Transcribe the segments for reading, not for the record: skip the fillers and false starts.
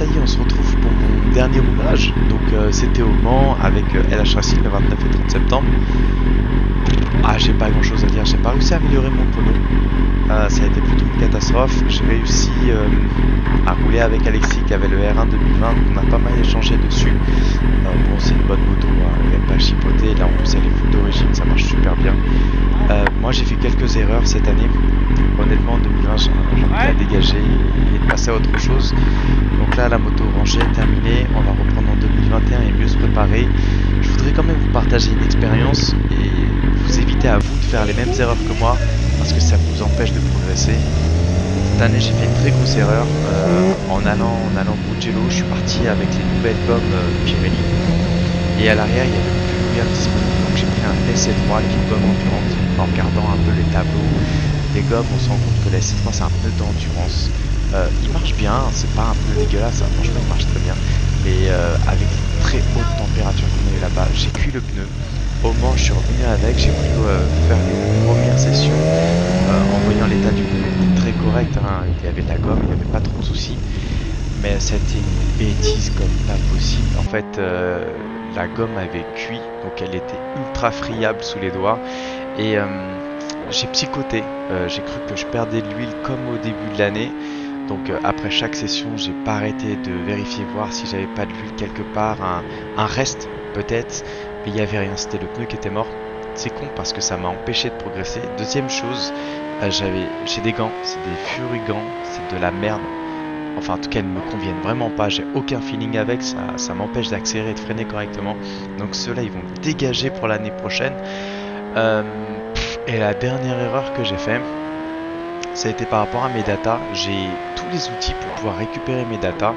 ça y est, on se retrouve pour mon dernier roulage. Donc c'était au Mans avec LH Racing le 29 et 30 septembre. Ah, j'ai pas grand chose à dire, j'ai pas réussi à améliorer mon pono. Ça a été plutôt une catastrophe. J'ai réussi à rouler avec Alexis qui avait le R1 2020, on a pas mal échangé dessus. Bon, c'est une bonne moto, il n'y a pas à chipoter. Là en plus elle est full d'origine, ça marche super bien. Moi j'ai fait quelques erreurs cette année. Honnêtement en 2020 j'ai envie de la dégager et de passer à autre chose. Donc là la moto rangée est terminée, on va reprendre en 2021 et mieux se préparer. Je voudrais quand même vous partager une expérience et vous éviter à vous de faire les mêmes erreurs que moi parce que ça vous empêche de progresser. Cette année j'ai fait une très grosse erreur en allant au Mugello. Je suis parti avec les nouvelles gommes Pirelli et à l'arrière il n'y avait plus rien disponible, donc j'ai pris un SC3 qui est une gomme endurante. En regardant un peu les tableaux des gommes, on se rend compte que la SC3 c'est un pneu d'endurance. Il marche bien, c'est pas un pneu dégueulasse, hein, franchement il marche très bien, mais avec les très hautes températures qu'on a eu là-bas, j'ai cuit le pneu. Au Mans je suis revenu avec, j'ai voulu faire les premières sessions en voyant l'état du pneu, il était très correct, hein, il y avait de la gomme, il n'y avait pas trop de soucis. Mais c'était une bêtise comme pas possible. En fait, la gomme avait cuit, donc elle était ultra friable sous les doigts. Et j'ai psychoté. J'ai cru que je perdais de l'huile comme au début de l'année. Donc après chaque session, j'ai pas arrêté de vérifier voir si j'avais pas de l'huile quelque part, un reste peut-être. Mais il y avait rien, c'était le pneu qui était mort. C'est con parce que ça m'a empêché de progresser. Deuxième chose, j'ai des gants, c'est des furigants, c'est de la merde. Enfin, en tout cas, elles ne me conviennent vraiment pas. J'ai aucun feeling avec. Ça m'empêche d'accélérer et de freiner correctement. Donc ceux-là, ils vont dégager pour l'année prochaine. Et la dernière erreur que j'ai fait, ça a été par rapport à mes datas. J'ai tous les outils pour pouvoir récupérer mes datas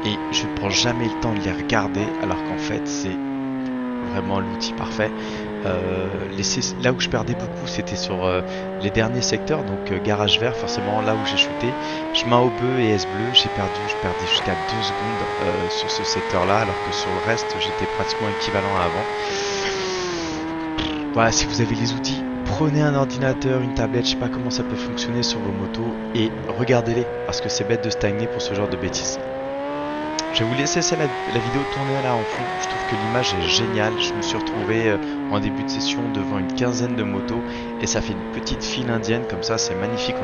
et je ne prends jamais le temps de les regarder, alors qu'en fait, c'est vraiment l'outil parfait. Là où je perdais beaucoup, c'était sur les derniers secteurs, donc garage vert, forcément là où j'ai chuté. Chemin au bœuf et S bleu, je perdais jusqu'à 2 secondes sur ce secteur-là, alors que sur le reste, j'étais pratiquement équivalent à avant. Voilà, si vous avez les outils, prenez un ordinateur, une tablette, je sais pas comment ça peut fonctionner sur vos motos, et regardez-les, parce que c'est bête de stagner pour ce genre de bêtises. Je vais vous laisser la vidéo tourner là en fond. Je trouve que l'image est géniale. Je me suis retrouvé en début de session devant une quinzaine de motos et ça fait une petite file indienne comme ça, c'est magnifique.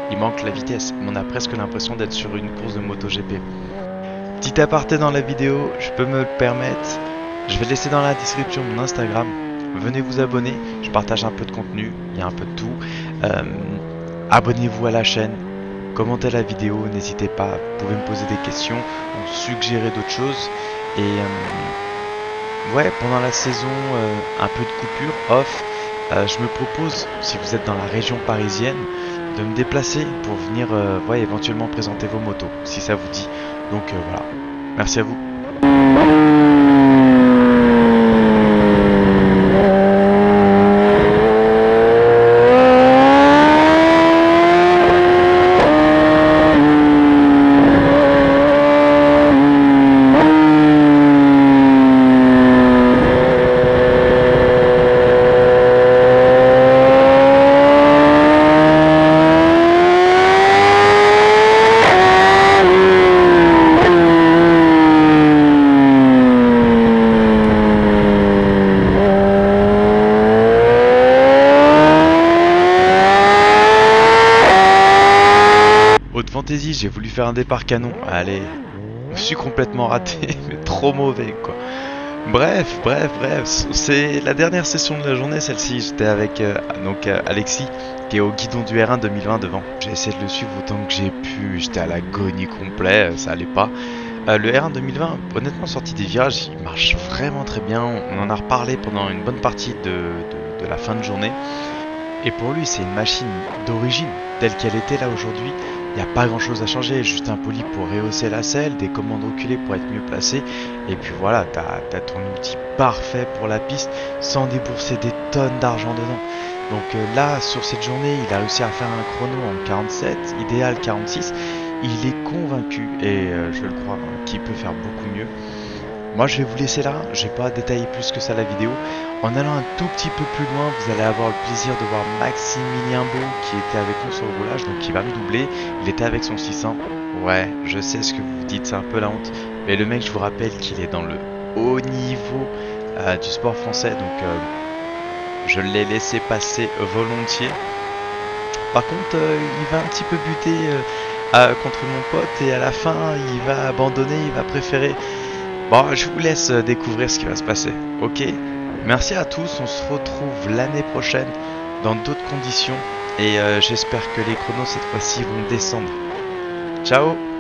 Il manque la vitesse, mais on a presque l'impression d'être sur une course de MotoGP. Petit aparté dans la vidéo, je peux me le permettre. Je vais laisser dans la description mon Instagram. Venez vous abonner, je partage un peu de contenu, il y a un peu de tout. Abonnez-vous à la chaîne. Commentez la vidéo, n'hésitez pas, vous pouvez me poser des questions ou suggérer d'autres choses. Et ouais, pendant la saison, un peu de coupure, off, je me propose, si vous êtes dans la région parisienne, de me déplacer pour venir ouais, éventuellement présenter vos motos, si ça vous dit. Donc voilà, merci à vous. Haute fantaisie, j'ai voulu faire un départ canon. Allez, je me suis complètement raté, mais trop mauvais quoi. Bref, c'est la dernière session de la journée celle-ci. J'étais avec Alexis qui est au guidon du R1 2020 devant. J'ai essayé de le suivre autant que j'ai pu, j'étais à l'agonie complet, ça allait pas. Le R1 2020, honnêtement sorti des virages, il marche vraiment très bien. On en a reparlé pendant une bonne partie de la fin de journée. Et pour lui, c'est une machine d'origine, telle qu'elle était là aujourd'hui. Il n'y a pas grand chose à changer, juste un poli pour rehausser la selle, des commandes reculées pour être mieux placé. Et puis voilà, t'as ton outil parfait pour la piste sans débourser des tonnes d'argent dedans. Donc là, sur cette journée, il a réussi à faire un chrono en 47, idéal 46. Il est convaincu, et je le crois, qu'il peut faire beaucoup mieux. Moi je vais vous laisser là, je vais pas détailler plus que ça la vidéo. En allant un tout petit peu plus loin, vous allez avoir le plaisir de voir Maximilien Beau qui était avec nous sur le roulage, donc il va me doubler. Il était avec son 600. Ouais, je sais ce que vous vous dites, c'est un peu la honte. Mais le mec, je vous rappelle qu'il est dans le haut niveau du sport français, donc je l'ai laissé passer volontiers. Par contre, il va un petit peu buter contre mon pote et à la fin, il va abandonner, il va préférer. Bon, je vous laisse découvrir ce qui va se passer. Ok? Merci à tous, on se retrouve l'année prochaine dans d'autres conditions et j'espère que les chronos cette fois-ci vont descendre. Ciao!